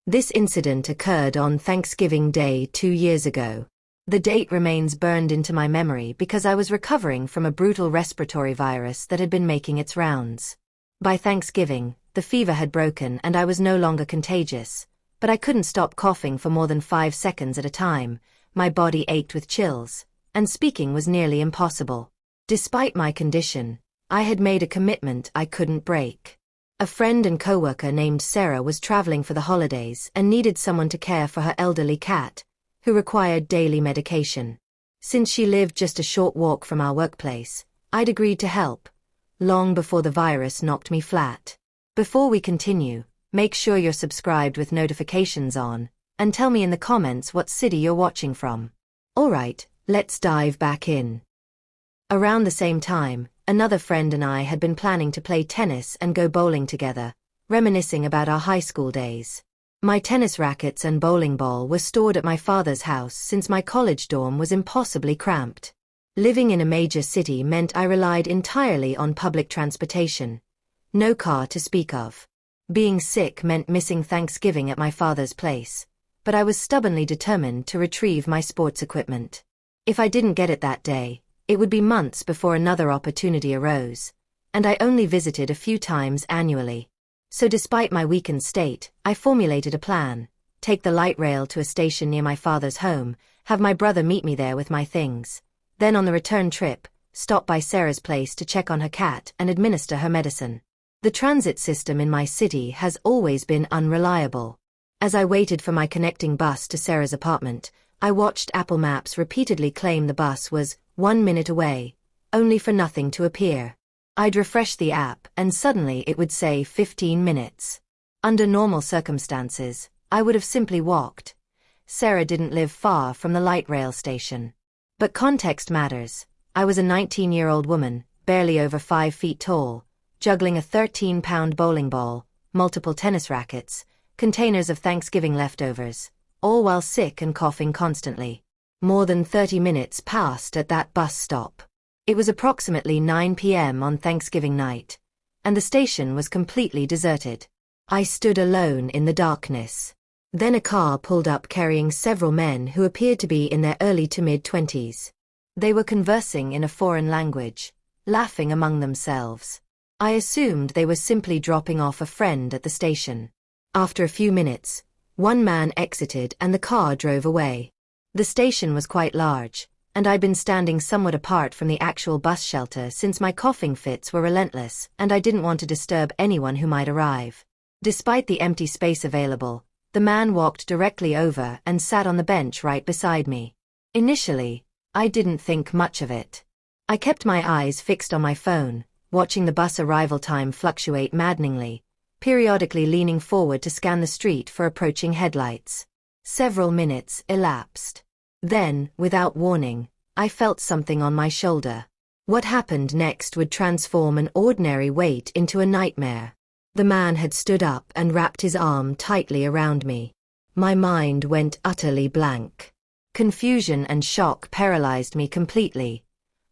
This incident occurred on Thanksgiving Day 2 years ago. The date remains burned into my memory because I was recovering from a brutal respiratory virus that had been making its rounds. By Thanksgiving, the fever had broken and I was no longer contagious, but I couldn't stop coughing for more than 5 seconds at a time, my body ached with chills, and speaking was nearly impossible. Despite my condition, I had made a commitment I couldn't break. A friend and coworker named Sarah was traveling for the holidays and needed someone to care for her elderly cat, who required daily medication. Since she lived just a short walk from our workplace, I'd agreed to help, long before the virus knocked me flat. Before we continue, make sure you're subscribed with notifications on, and tell me in the comments what city you're watching from. Alright, let's dive back in. Around the same time, another friend and I had been planning to play tennis and go bowling together, reminiscing about our high school days. My tennis rackets and bowling ball were stored at my father's house since my college dorm was impossibly cramped. Living in a major city meant I relied entirely on public transportation. No car to speak of. Being sick meant missing Thanksgiving at my father's place, but I was stubbornly determined to retrieve my sports equipment. If I didn't get it that day, it would be months before another opportunity arose, and I only visited a few times annually. So despite my weakened state, I formulated a plan: take the light rail to a station near my father's home, have my brother meet me there with my things. Then on the return trip, stop by Sarah's place to check on her cat and administer her medicine. The transit system in my city has always been unreliable. As I waited for my connecting bus to Sarah's apartment, I watched Apple Maps repeatedly claim the bus was 1 minute away, only for nothing to appear. I'd refresh the app and suddenly it would say 15 minutes. Under normal circumstances, I would have simply walked. Sarah didn't live far from the light rail station. But context matters. I was a 19-year-old woman, barely over 5 feet tall, juggling a 13-pound bowling ball, multiple tennis rackets, containers of Thanksgiving leftovers, all while sick and coughing constantly. More than 30 minutes passed at that bus stop. It was approximately 9 p.m. on Thanksgiving night, and the station was completely deserted. I stood alone in the darkness. Then a car pulled up carrying several men who appeared to be in their early to mid-20s. They were conversing in a foreign language, laughing among themselves. I assumed they were simply dropping off a friend at the station. After a few minutes, one man exited and the car drove away. The station was quite large, and I'd been standing somewhat apart from the actual bus shelter since my coughing fits were relentless and I didn't want to disturb anyone who might arrive. Despite the empty space available, the man walked directly over and sat on the bench right beside me. Initially, I didn't think much of it. I kept my eyes fixed on my phone, watching the bus arrival time fluctuate maddeningly, periodically leaning forward to scan the street for approaching headlights. Several minutes elapsed. Then, without warning, I felt something on my shoulder. What happened next would transform an ordinary wait into a nightmare. The man had stood up and wrapped his arm tightly around me. My mind went utterly blank. Confusion and shock paralyzed me completely.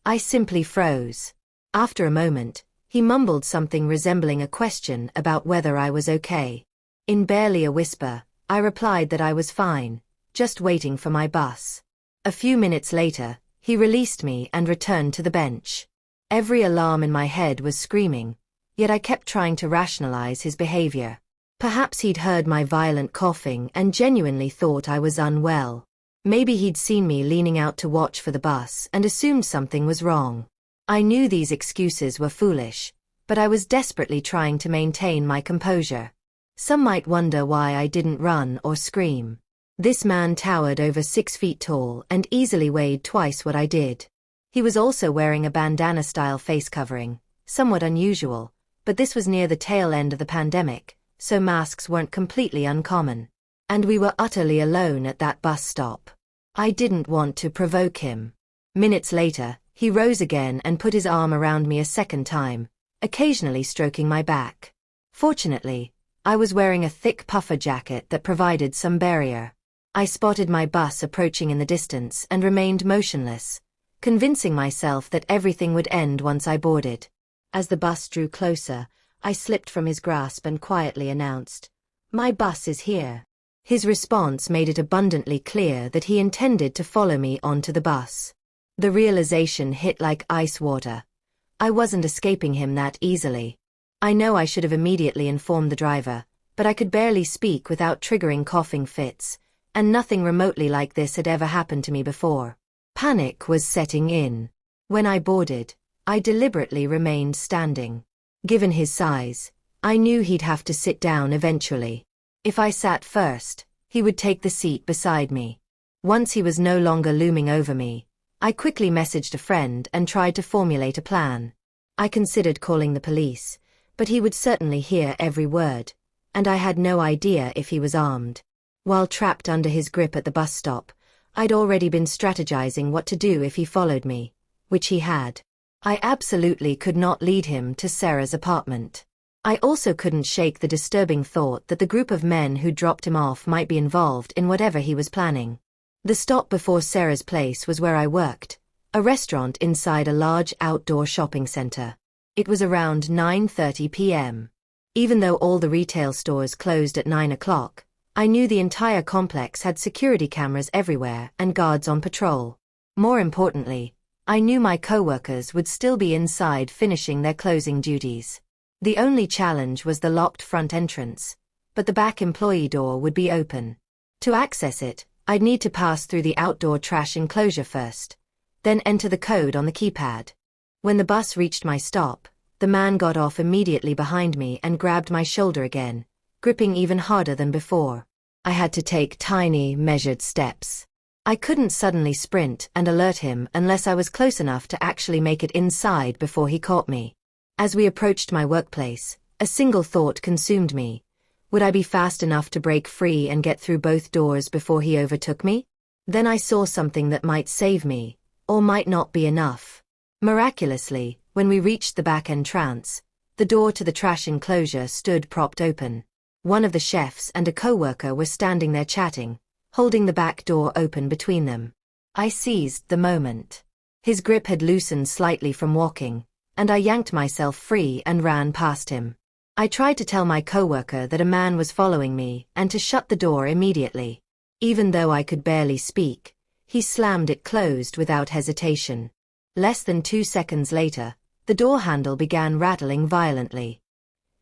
I simply froze. After a moment, he mumbled something resembling a question about whether I was okay. In barely a whisper, I replied that I was fine, just waiting for my bus. A few minutes later, he released me and returned to the bench. Every alarm in my head was screaming, yet I kept trying to rationalize his behavior. Perhaps he'd heard my violent coughing and genuinely thought I was unwell. Maybe he'd seen me leaning out to watch for the bus and assumed something was wrong. I knew these excuses were foolish, but I was desperately trying to maintain my composure. Some might wonder why I didn't run or scream. This man towered over 6 feet tall and easily weighed twice what I did. He was also wearing a bandana-style face covering, somewhat unusual, but this was near the tail end of the pandemic, so masks weren't completely uncommon. And we were utterly alone at that bus stop. I didn't want to provoke him. Minutes later, he rose again and put his arm around me a second time, occasionally stroking my back. Fortunately, I was wearing a thick puffer jacket that provided some barrier. I spotted my bus approaching in the distance and remained motionless, convincing myself that everything would end once I boarded. As the bus drew closer, I slipped from his grasp and quietly announced, "My bus is here." His response made it abundantly clear that he intended to follow me onto the bus. The realization hit like ice water. I wasn't escaping him that easily. I know I should have immediately informed the driver, but I could barely speak without triggering coughing fits, and nothing remotely like this had ever happened to me before. Panic was setting in. When I boarded, I deliberately remained standing. Given his size, I knew he'd have to sit down eventually. If I sat first, he would take the seat beside me. Once he was no longer looming over me, I quickly messaged a friend and tried to formulate a plan. I considered calling the police, but he would certainly hear every word, and I had no idea if he was armed. While trapped under his grip at the bus stop, I'd already been strategizing what to do if he followed me, which he had. I absolutely could not lead him to Sarah's apartment. I also couldn't shake the disturbing thought that the group of men who dropped him off might be involved in whatever he was planning. The stop before Sarah's place was where I worked, a restaurant inside a large outdoor shopping center. It was around 9:30 p.m. Even though all the retail stores closed at 9 o'clock, I knew the entire complex had security cameras everywhere and guards on patrol. More importantly, I knew my coworkers would still be inside finishing their closing duties. The only challenge was the locked front entrance, but the back employee door would be open. To access it, I'd need to pass through the outdoor trash enclosure first, then enter the code on the keypad. When the bus reached my stop, the man got off immediately behind me and grabbed my shoulder again, gripping even harder than before. I had to take tiny, measured steps. I couldn't suddenly sprint and alert him unless I was close enough to actually make it inside before he caught me. As we approached my workplace, a single thought consumed me. Would I be fast enough to break free and get through both doors before he overtook me? Then I saw something that might save me, or might not be enough. Miraculously, when we reached the back entrance, the door to the trash enclosure stood propped open. One of the chefs and a coworker were standing there chatting, holding the back door open between them. I seized the moment. His grip had loosened slightly from walking, and I yanked myself free and ran past him. I tried to tell my coworker that a man was following me and to shut the door immediately. Even though I could barely speak, he slammed it closed without hesitation. Less than 2 seconds later, the door handle began rattling violently.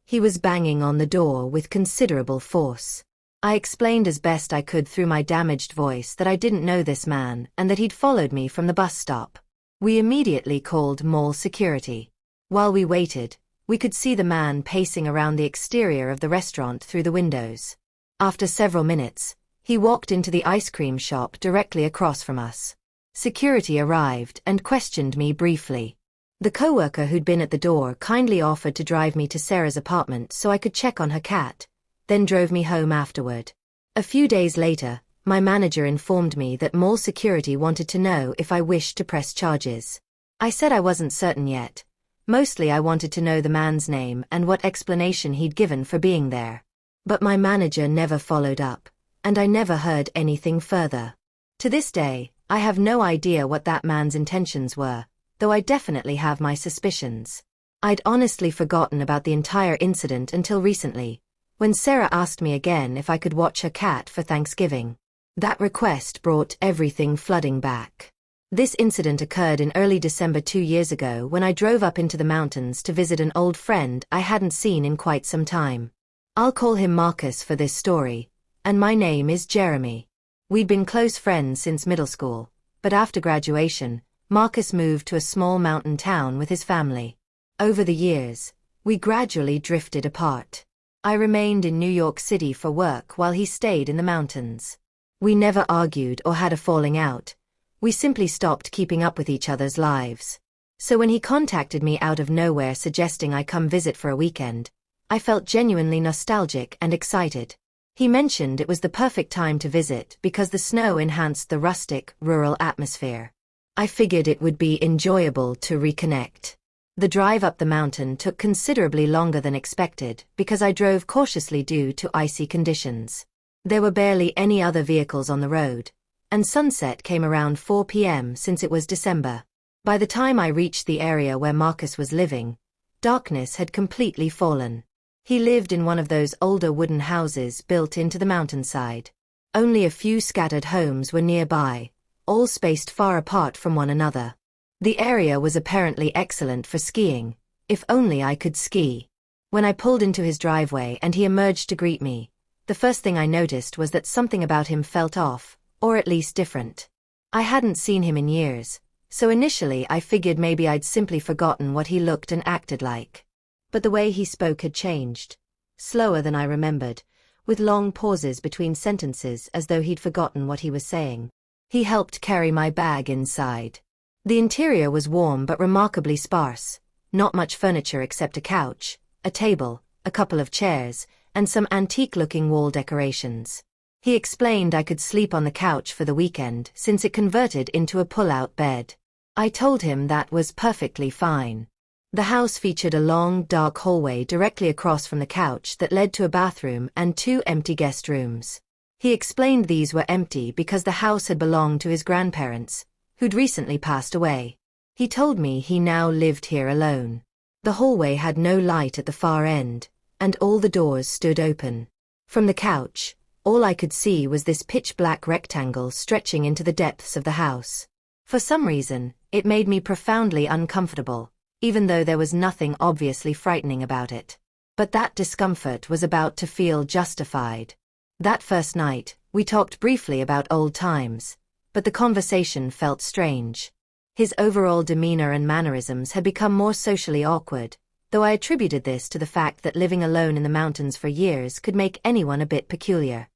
He was banging on the door with considerable force. I explained as best I could through my damaged voice that I didn't know this man and that he'd followed me from the bus stop. We immediately called mall security. While we waited, we could see the man pacing around the exterior of the restaurant through the windows. After several minutes, he walked into the ice cream shop directly across from us. Security arrived and questioned me briefly. The coworker who'd been at the door kindly offered to drive me to Sarah's apartment so I could check on her cat, then drove me home afterward. A few days later, my manager informed me that mall security wanted to know if I wished to press charges. I said I wasn't certain yet. Mostly I wanted to know the man's name and what explanation he'd given for being there. But my manager never followed up, and I never heard anything further. To this day, I have no idea what that man's intentions were, though I definitely have my suspicions. I'd honestly forgotten about the entire incident until recently, when Sarah asked me again if I could watch her cat for Thanksgiving. That request brought everything flooding back. This incident occurred in early December 2 years ago when I drove up into the mountains to visit an old friend I hadn't seen in quite some time. I'll call him Marcus for this story, and my name is Jeremy. We'd been close friends since middle school, but after graduation, Marcus moved to a small mountain town with his family. Over the years, we gradually drifted apart. I remained in New York City for work while he stayed in the mountains. We never argued or had a falling out. We simply stopped keeping up with each other's lives. So when he contacted me out of nowhere suggesting I come visit for a weekend, I felt genuinely nostalgic and excited. He mentioned it was the perfect time to visit because the snow enhanced the rustic, rural atmosphere. I figured it would be enjoyable to reconnect. The drive up the mountain took considerably longer than expected because I drove cautiously due to icy conditions. There were barely any other vehicles on the road, and sunset came around 4 p.m. since it was December. By the time I reached the area where Marcus was living, darkness had completely fallen. He lived in one of those older wooden houses built into the mountainside. Only a few scattered homes were nearby, all spaced far apart from one another. The area was apparently excellent for skiing, if only I could ski. When I pulled into his driveway and he emerged to greet me, the first thing I noticed was that something about him felt off, or at least different. I hadn't seen him in years, so initially I figured maybe I'd simply forgotten what he looked and acted like. But the way he spoke had changed. Slower than I remembered, with long pauses between sentences as though he'd forgotten what he was saying. He helped carry my bag inside. The interior was warm but remarkably sparse, not much furniture except a couch, a table, a couple of chairs, and some antique-looking wall decorations. He explained I could sleep on the couch for the weekend since it converted into a pull-out bed. I told him that was perfectly fine. The house featured a long, dark hallway directly across from the couch that led to a bathroom and 2 empty guest rooms. He explained these were empty because the house had belonged to his grandparents, who'd recently passed away. He told me he now lived here alone. The hallway had no light at the far end, and all the doors stood open. From the couch, all I could see was this pitch-black rectangle stretching into the depths of the house. For some reason, it made me profoundly uncomfortable, even though there was nothing obviously frightening about it. But that discomfort was about to feel justified. That first night, we talked briefly about old times, but the conversation felt strange. His overall demeanor and mannerisms had become more socially awkward, though I attributed this to the fact that living alone in the mountains for years could make anyone a bit peculiar.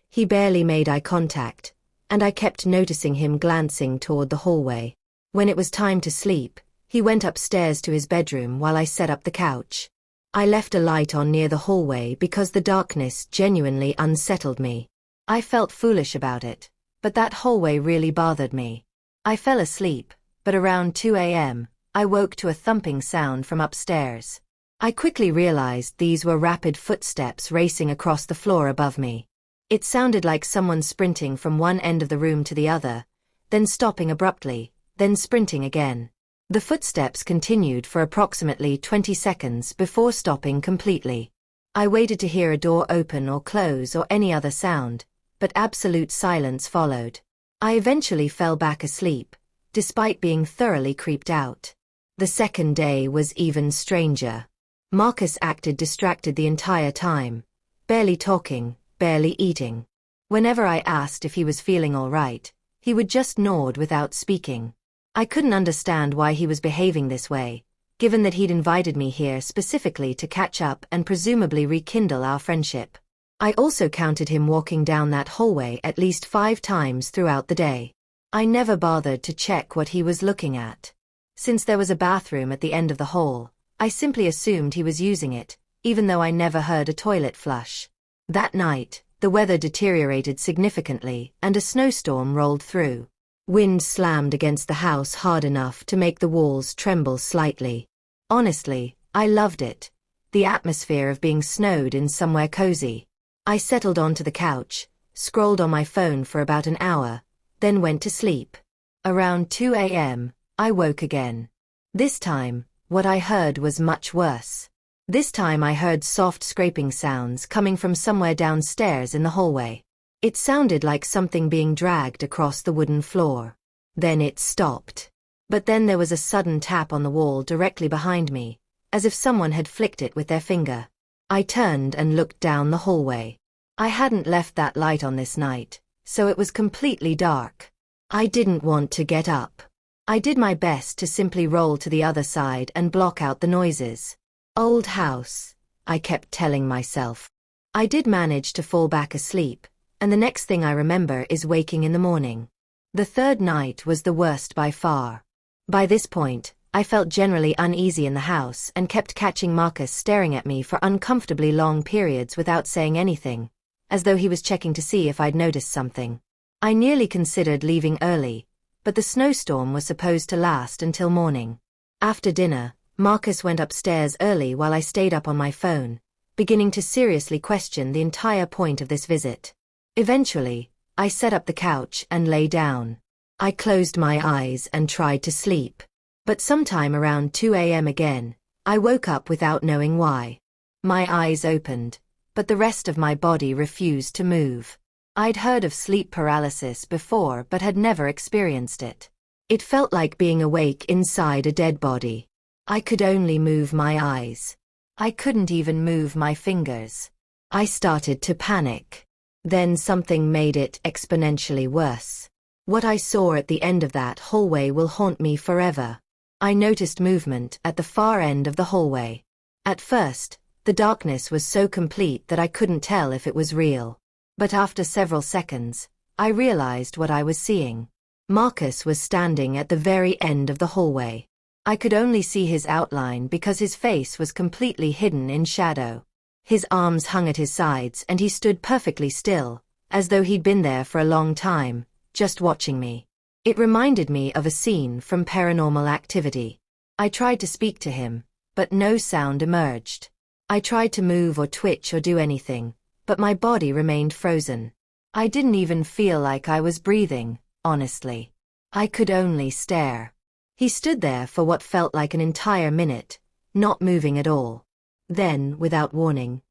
He barely made eye contact, and I kept noticing him glancing toward the hallway. When it was time to sleep, he went upstairs to his bedroom while I set up the couch. I left a light on near the hallway because the darkness genuinely unsettled me. I felt foolish about it, but that hallway really bothered me. I fell asleep, but around 2 a.m., I woke to a thumping sound from upstairs. I quickly realized these were rapid footsteps racing across the floor above me. It sounded like someone sprinting from one end of the room to the other, then stopping abruptly, then sprinting again. The footsteps continued for approximately 20 seconds before stopping completely. I waited to hear a door open or close or any other sound, but absolute silence followed. I eventually fell back asleep, despite being thoroughly creeped out. The second day was even stranger. Marcus acted distracted the entire time, barely talking, barely eating. Whenever I asked if he was feeling all right, he would just nod without speaking. I couldn't understand why he was behaving this way, given that he'd invited me here specifically to catch up and presumably rekindle our friendship. I also counted him walking down that hallway at least 5 times throughout the day. I never bothered to check what he was looking at. Since there was a bathroom at the end of the hall, I simply assumed he was using it, even though I never heard a toilet flush. That night, the weather deteriorated significantly and a snowstorm rolled through. Wind slammed against the house hard enough to make the walls tremble slightly. Honestly, I loved it. The atmosphere of being snowed in somewhere cozy. I settled onto the couch, scrolled on my phone for about an hour, then went to sleep. Around 2 a.m., I woke again. This time, what I heard was much worse. This time I heard soft scraping sounds coming from somewhere downstairs in the hallway. It sounded like something being dragged across the wooden floor. Then it stopped. But then there was a sudden tap on the wall directly behind me, as if someone had flicked it with their finger. I turned and looked down the hallway. I hadn't left that light on this night, so it was completely dark. I didn't want to get up. I did my best to simply roll to the other side and block out the noises. Old house, I kept telling myself. I did manage to fall back asleep, and the next thing I remember is waking in the morning. The third night was the worst by far. By this point, I felt generally uneasy in the house and kept catching Marcus staring at me for uncomfortably long periods without saying anything, as though he was checking to see if I'd noticed something. I nearly considered leaving early, but the snowstorm was supposed to last until morning. After dinner, Marcus went upstairs early while I stayed up on my phone, beginning to seriously question the entire point of this visit. Eventually, I set up the couch and lay down. I closed my eyes and tried to sleep. But sometime around 2 a.m. again, I woke up without knowing why. My eyes opened, but the rest of my body refused to move. I'd heard of sleep paralysis before but had never experienced it. It felt like being awake inside a dead body. I could only move my eyes. I couldn't even move my fingers. I started to panic. Then something made it exponentially worse. What I saw at the end of that hallway will haunt me forever. I noticed movement at the far end of the hallway. At first, the darkness was so complete that I couldn't tell if it was real. But after several seconds, I realized what I was seeing. Marcus was standing at the very end of the hallway. I could only see his outline because his face was completely hidden in shadow. His arms hung at his sides and he stood perfectly still, as though he'd been there for a long time, just watching me. It reminded me of a scene from Paranormal Activity. I tried to speak to him, but no sound emerged. I tried to move or twitch or do anything, but my body remained frozen. I didn't even feel like I was breathing, honestly. I could only stare. He stood there for what felt like an entire minute, not moving at all. Then, without warning,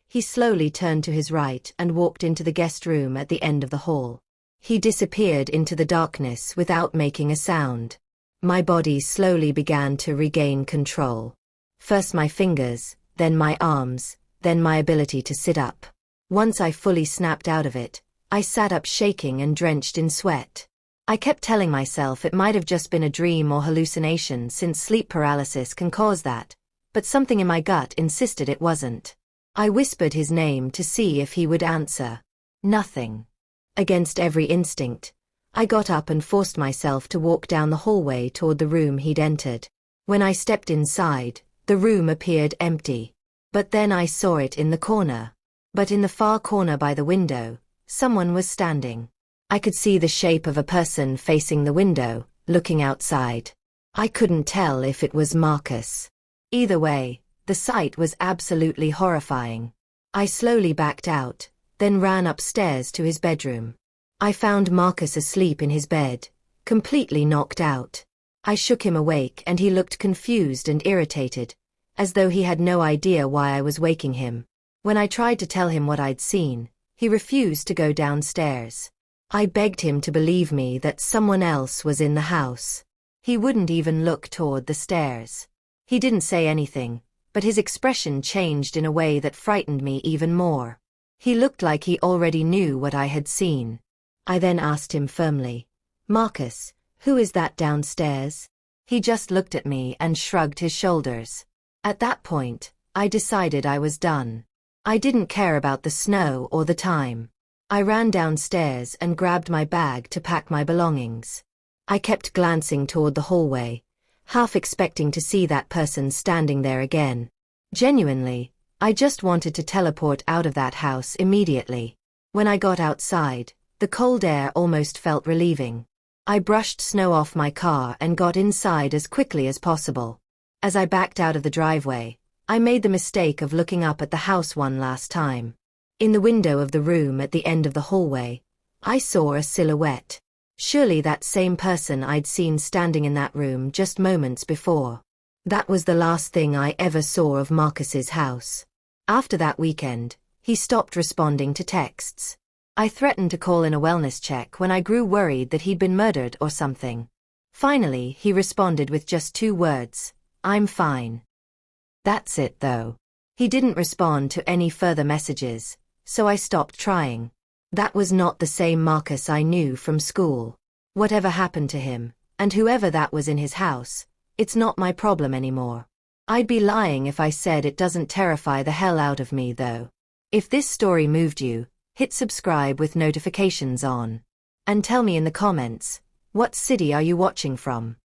he slowly turned to his right and walked into the guest room at the end of the hall. He disappeared into the darkness without making a sound. My body slowly began to regain control. First my fingers, then my arms, then my ability to sit up. Once I fully snapped out of it, I sat up shaking and drenched in sweat. I kept telling myself it might have just been a dream or hallucination since sleep paralysis can cause that, but something in my gut insisted it wasn't. I whispered his name to see if he would answer. Nothing. Against every instinct, I got up and forced myself to walk down the hallway toward the room he'd entered. When I stepped inside, the room appeared empty. But then I saw it in the corner. But in the far corner by the window, someone was standing. I could see the shape of a person facing the window, looking outside. I couldn't tell if it was Marcus. Either way, the sight was absolutely horrifying. I slowly backed out, then ran upstairs to his bedroom. I found Marcus asleep in his bed, completely knocked out. I shook him awake and he looked confused and irritated, as though he had no idea why I was waking him. When I tried to tell him what I'd seen, he refused to go downstairs. I begged him to believe me that someone else was in the house. He wouldn't even look toward the stairs. He didn't say anything, but his expression changed in a way that frightened me even more. He looked like he already knew what I had seen. I then asked him firmly, "Marcus, who is that downstairs?" He just looked at me and shrugged his shoulders. At that point, I decided I was done. I didn't care about the snow or the time. I ran downstairs and grabbed my bag to pack my belongings. I kept glancing toward the hallway, half expecting to see that person standing there again. Genuinely, I just wanted to teleport out of that house immediately. When I got outside, the cold air almost felt relieving. I brushed snow off my car and got inside as quickly as possible. As I backed out of the driveway, I made the mistake of looking up at the house one last time. In the window of the room at the end of the hallway, I saw a silhouette. Surely that same person I'd seen standing in that room just moments before. That was the last thing I ever saw of Marcus's house. After that weekend, he stopped responding to texts. I threatened to call in a wellness check when I grew worried that he'd been murdered or something. Finally, he responded with just 2 words, "I'm fine." That's it though. He didn't respond to any further messages, so I stopped trying. That was not the same Marcus I knew from school. Whatever happened to him, and whoever that was in his house, it's not my problem anymore. I'd be lying if I said it doesn't terrify the hell out of me though. If this story moved you, hit subscribe with notifications on. And tell me in the comments, what city are you watching from?